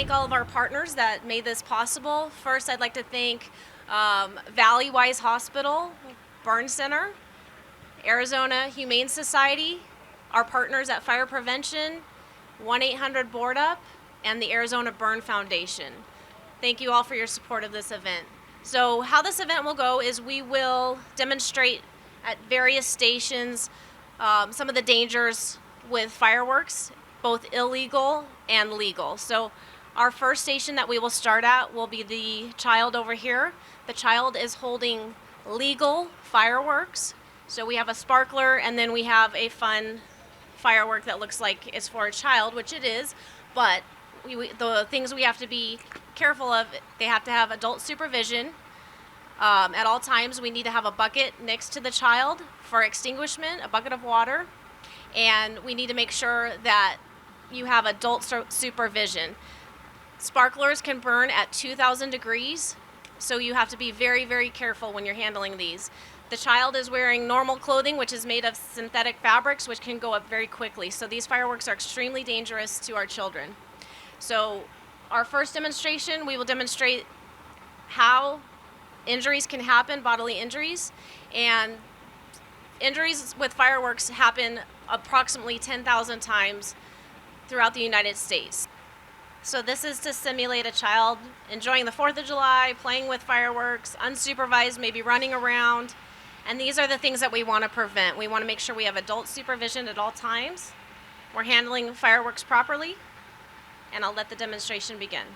thank all of our partners that made this possible. First, I'd like to thank Valleywise Hospital, Burn Center, Arizona Humane Society, our partners at Fire Prevention, 1-800-BOARD-UP, and the Arizona Burn Foundation. Thank you all for your support of this event. So how this event will go is we will demonstrate at various stations some of the dangers with fireworks, both illegal and legal. So our first station that we will start at will be the child over here. The child is holding legal fireworks. So we have a sparkler, and then we have a fun firework that looks like it's for a child, which it is, but the things we have to be careful of, they have to have adult supervision. At all times, we need to have a bucket next to the child for extinguishment, a bucket of water, and we need to make sure that you have adult supervision. Sparklers can burn at 2,000 degrees, so you have to be very, very careful when you're handling these. The child is wearing normal clothing, which is made of synthetic fabrics, which can go up very quickly. So these fireworks are extremely dangerous to our children. So our first demonstration, we will demonstrate how injuries can happen, bodily injuries, and injuries with fireworks happen approximately 10,000 times throughout the United States. So this is to simulate a child enjoying the 4th of July, playing with fireworks, unsupervised, maybe running around. And these are the things that we want to prevent. We want to make sure we have adult supervision at all times. We're handling fireworks properly, and I'll let the demonstration begin.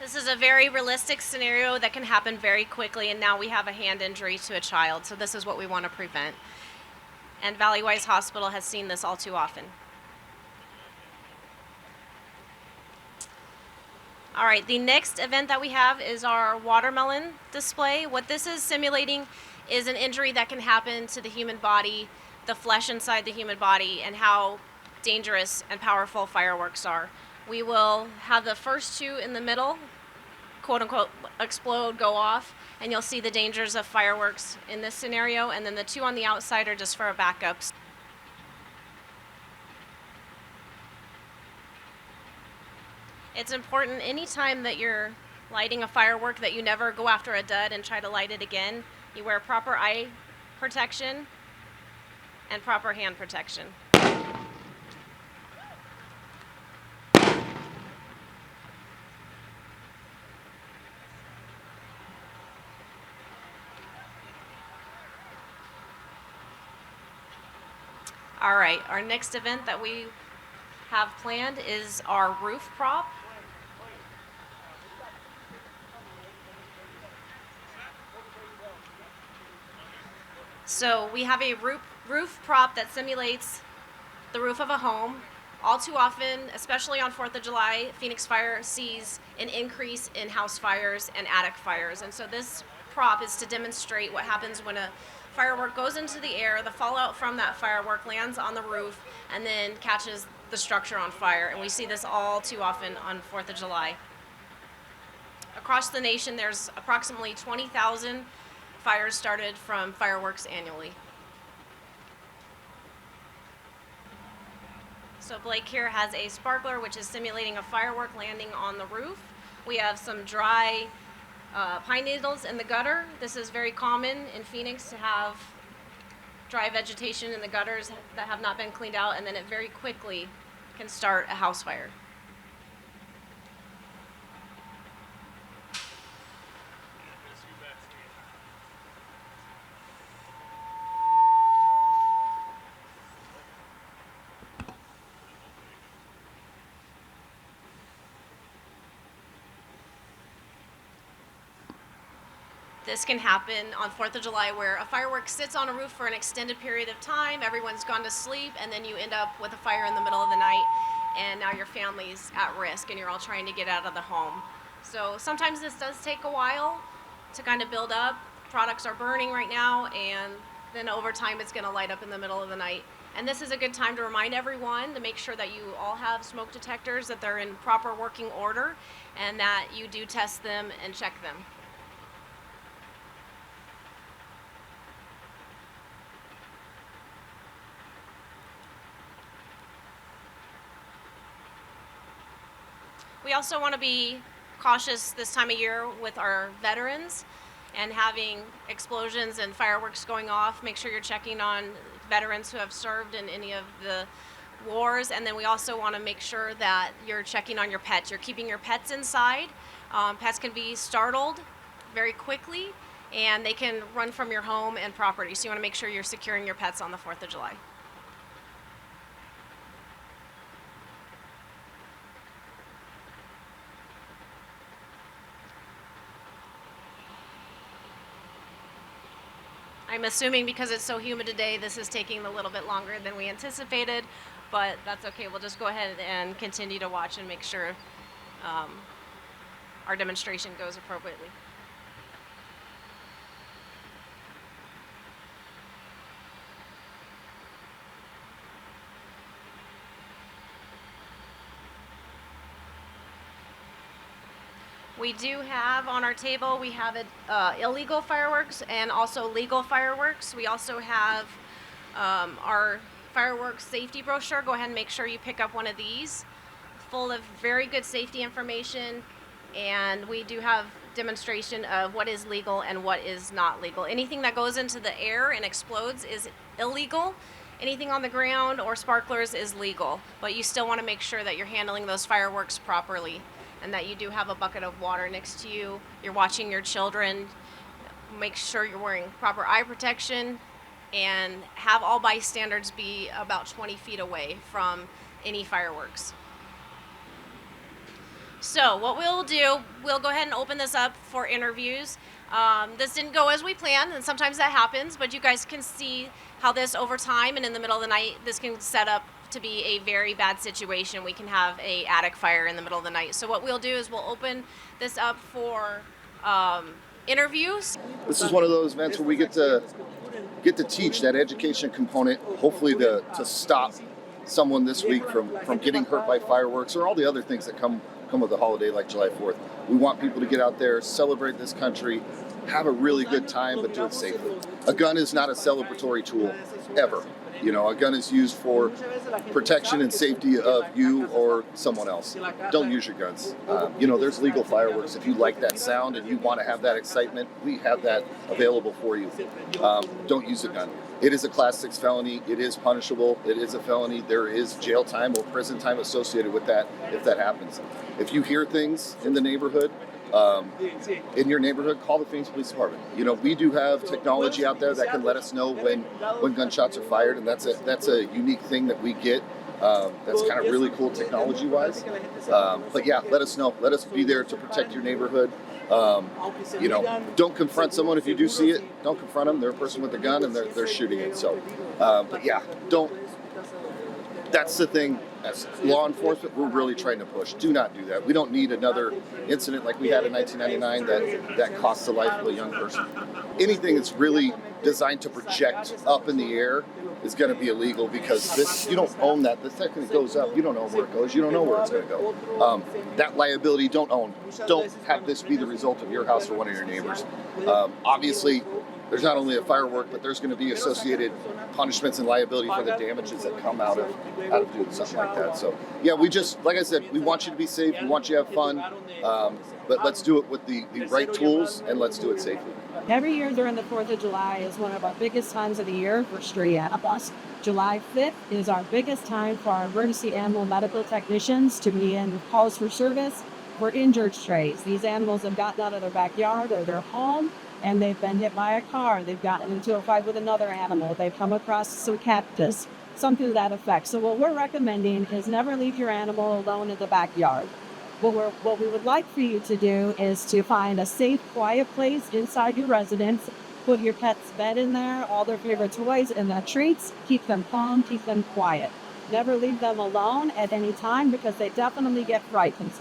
This is a very realistic scenario that can happen very quickly, and now we have a hand injury to a child, so this is what we want to prevent. And Valleywise Hospital has seen this all too often. All right, the next event that we have is our watermelon display. What this is simulating is an injury that can happen to the human body, the flesh inside the human body, and how dangerous and powerful fireworks are. We will have the first two in the middle, quote unquote, explode, go off, and you'll see the dangers of fireworks in this scenario, and then the two on the outside are just for a backup. It's important anytime that you're lighting a firework that you never go after a dud and try to light it again. You wear proper eye protection and proper hand protection. All right, our next event that we have planned is our roof prop. So we have a roof prop that simulates the roof of a home. All too often, especially on 4th of July, Phoenix Fire sees an increase in house fires and attic fires. And so this prop is to demonstrate what happens when a firework goes into the air, the fallout from that firework lands on the roof, and then catches the structure on fire. And we see this all too often on 4th of July. Across the nation, there's approximately 20,000 fires started from fireworks annually. So Blake here has a sparkler, which is simulating a firework landing on the roof. We have some dry pine needles in the gutter. This is very common in Phoenix to have dry vegetation in the gutters that have not been cleaned out, and then it very quickly can start a house fire. This can happen on 4th of July where a firework sits on a roof for an extended period of time, everyone's gone to sleep, and then you end up with a fire in the middle of the night. and now your family's at risk and you're all trying to get out of the home. So sometimes this does take a while to kind of build up. Products are burning right now, and then over time it's going to light up in the middle of the night. And this is a good time to remind everyone to make sure that you all have smoke detectors, that they're in proper working order, and that you do test them and check them. We also want to be cautious this time of year with our veterans and having explosions and fireworks going off. Make sure you're checking on veterans who have served in any of the wars. And then we also want to make sure that you're checking on your pets. You're keeping your pets inside. Pets can be startled very quickly, and they can run from your home and property. So you want to make sure you're securing your pets on the 4th of July. I'm assuming because it's so humid today, this is taking a little bit longer than we anticipated, but that's okay. We'll just go ahead and continue to watch and make sure our demonstration goes appropriately. We do have on our table, we have illegal fireworks and also legal fireworks. We also have our fireworks safety brochure. Go ahead and make sure you pick up one of these, full of very good safety information. And we do have demonstration of what is legal and what is not legal. Anything that goes into the air and explodes is illegal. Anything on the ground or sparklers is legal, but you still want to make sure that you're handling those fireworks properly, and that you do have a bucket of water next to you. You're watching your children. Make sure you're wearing proper eye protection, and have all bystanders be about 20 feet away from any fireworks. So what we'll do, we'll go ahead and open this up for interviews. This didn't go as we planned, and sometimes that happens, but you guys can see how this over time and in the middle of the night, this can set up to be a very bad situation. We can have a attic fire in the middle of the night. So what we'll do is we'll open this up for interviews. This is one of those events where we get to teach that education component, hopefully to stop someone this week from getting hurt by fireworks or all the other things that come with a holiday like July 4th. We want people to get out there, celebrate this country, have a really good time, but do it safely. A gun is not a celebratory tool, ever. You know, a gun is used for protection and safety of you or someone else. Don't use your guns. There's legal fireworks. If you like that sound and you want to have that excitement, we have that available for you. Don't use a gun. It is a Class 6 felony. It is punishable. It is a felony. There is jail time or prison time associated with that if that happens. If you hear things in the neighborhood, in your neighborhood, call the Phoenix Police Department. You know, we do have technology out there that can let us know when gunshots are fired, and that's a unique thing that we get. That's kind of really cool technology-wise. But yeah, let us know. Let us be there to protect your neighborhood. Don't confront someone if you do see it. Don't confront them. They're a person with a gun and they're shooting it. So, but yeah, don't. That's the thing. As law enforcement, we're really trying to push. Do not do that. We don't need another incident like we had in 1999 that cost the life of a young person. Anything that's really designed to project up in the air is going to be illegal, because you don't own that. The second it goes up, you don't know where it goes. You don't know where it's going to go. That liability, don't own. Don't have this be the result of your house or one of your neighbors. Obviously, there's not only a firework, but there's going to be associated punishments and liability for the damages that come out of doing something like that. So, yeah, like I said, we want you to be safe. We want you to have fun. But let's do it with the right tools, and let's do it safely. Every year during the 4th of July is one of our biggest times of the year for street animals. July 5th is our biggest time for our emergency animal medical technicians to be in calls for service for injured strays. These animals have gotten out of their backyard or their home, and they've been hit by a car. They've gotten into a fight with another animal. They've come across some cactus, something to that effect. So what we're recommending is never leave your animal alone in the backyard. What we would like for you to do is to find a safe, quiet place inside your residence. Put your pet's bed in there, all their favorite toys and their treats. Keep them calm, keep them quiet. Never leave them alone at any time because they definitely get frightened.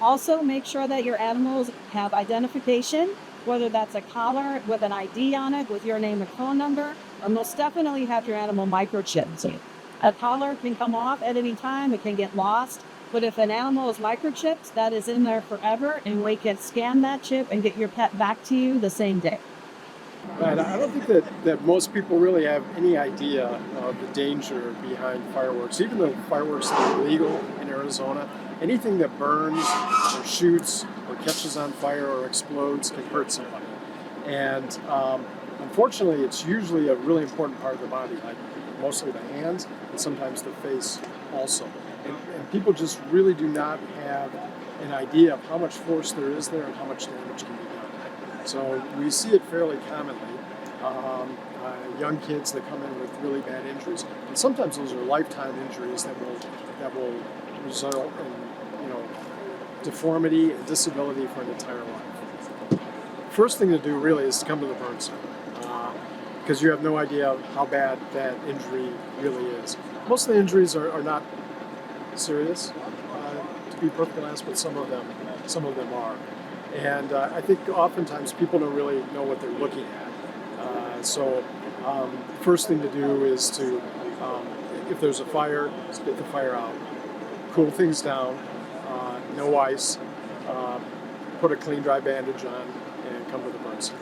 Also, make sure that your animals have identification, whether that's a collar with an ID on it with your name and phone number, or most definitely have your animal microchipped. A collar can come off at any time, it can get lost, but if an animal is microchipped, that is in there forever, and we can scan that chip and get your pet back to you the same day. Right. I don't think that most people really have any idea of the danger behind fireworks. Even though fireworks are illegal in Arizona, anything that burns or shoots or catches on fire or explodes can hurt somebody. And unfortunately, it's usually a really important part of the body, like mostly the hands and sometimes the face also. And people just really do not have an idea of how much force there is there and how much damage can be done. So we see it fairly commonly. Young kids that come in with really bad injuries, and sometimes those are lifetime injuries that will result in deformity and disability for an entire life. First thing to do really is to come to the burn center because you have no idea how bad that injury really is. Most of the injuries are not serious, to be perfectly honest, but some of them are. And I think oftentimes people don't really know what they're looking at. So first thing to do is to, if there's a fire, get the fire out, cool things down, no ice, put a clean dry bandage on, and come to the burn center.